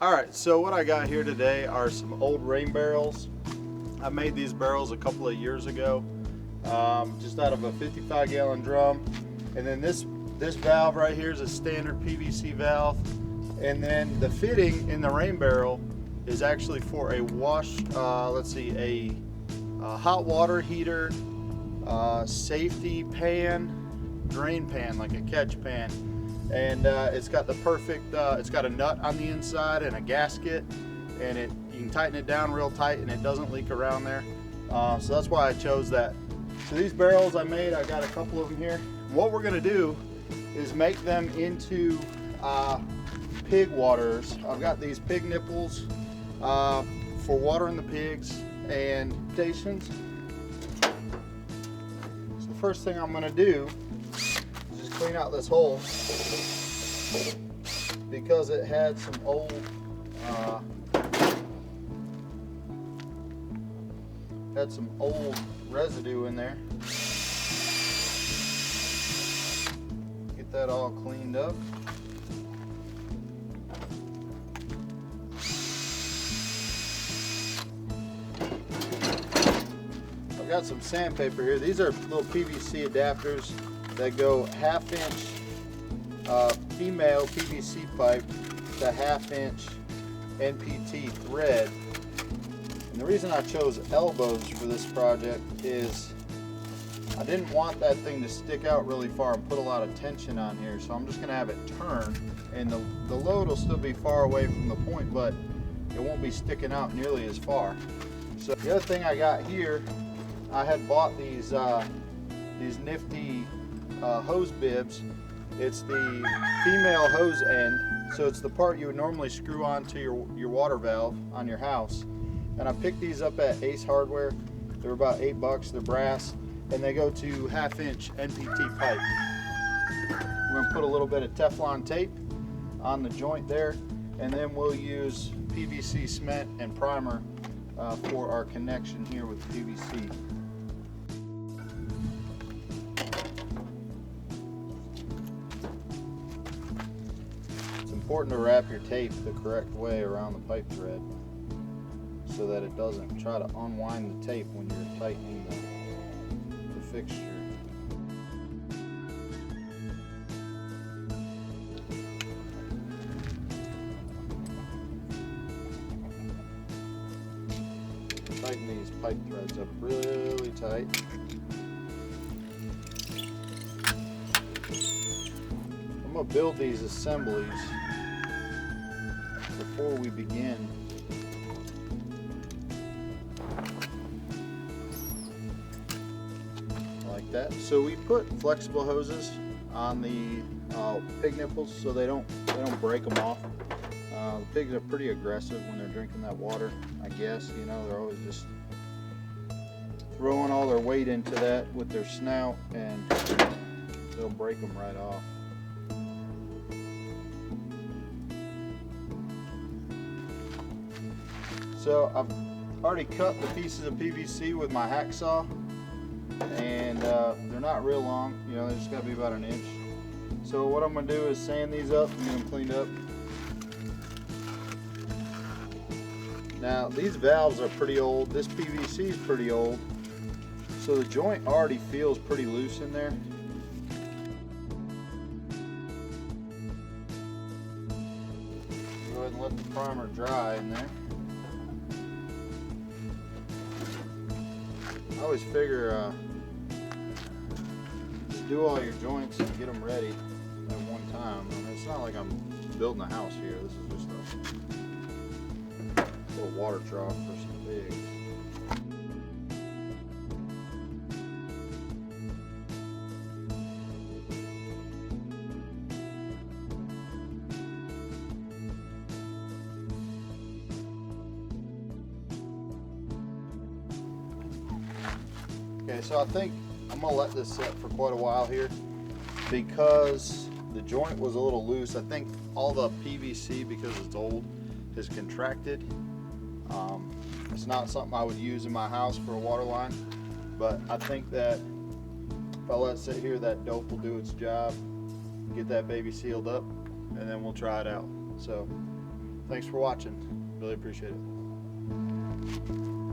Alright, so what I got here today are some old rain barrels. I made these barrels a couple of years ago, just out of a 55-gallon drum. And then this valve right here is a standard PVC valve. And then the fitting in the rain barrel is actually for a a hot water heater, safety pan, drain pan, like a catch pan. And it's got the perfect, it's got a nut on the inside and a gasket, and you can tighten it down real tight and it doesn't leak around there. So that's why I chose that. So these barrels I made, I got a couple of them here. What we're gonna do is make them into pig waterers. I've got these pig nipples for watering the pigs and stations. So the first thing I'm gonna do is just clean out this hole, because it had some old residue in there. Get that all cleaned up. I've got some sandpaper here. These are little PVC adapters that go 1/2 inch female PVC pipe to 1/2 inch NPT thread. And the reason I chose elbows for this project is I didn't want that thing to stick out really far and put a lot of tension on here, so I'm just going to have it turn, and the load will still be far away from the point, but it won't be sticking out nearly as far. So the other thing I got here, I had bought these nifty hose bibs. It's the female hose end, so it's the part you would normally screw onto your water valve on your house. And I picked these up at Ace Hardware. They're about $8. They're brass, and they go to 1/2 inch NPT pipe. We're going to put a little bit of Teflon tape on the joint there, and then we'll use PVC cement and primer for our connection here with PVC. It's important to wrap your tape the correct way around the pipe thread so that it doesn't try to unwind the tape when you're tightening the fixture. Tighten these pipe threads up really tight. I'm going to build these assemblies before we begin. Like that. So we put flexible hoses on the pig nipples so they don't break them off. The pigs are pretty aggressive when they're drinking that water, I guess. You know, they're always just throwing all their weight into that with their snout, and they'll break them right off. So I've already cut the pieces of PVC with my hacksaw, and they're not real long, you know, they just got to be about 1 inch. So what I'm going to do is sand these up and get them cleaned up. Now these valves are pretty old, this PVC is pretty old, so the joint already feels pretty loose in there. Go ahead and let the primer dry in there. I always figure just do all your joints and get them ready at one time. I mean, it's not like I'm building a house here. This is just a little water trough for some pigs. Okay, so I think I'm going to let this set for quite a while here because the joint was a little loose. I think all the PVC, because it's old, has contracted. It's not something I would use in my house for a water line, but I think that if I let it sit here, that dope will do its job, get that baby sealed up, and then we'll try it out. So Thanks for watching. Really appreciate it.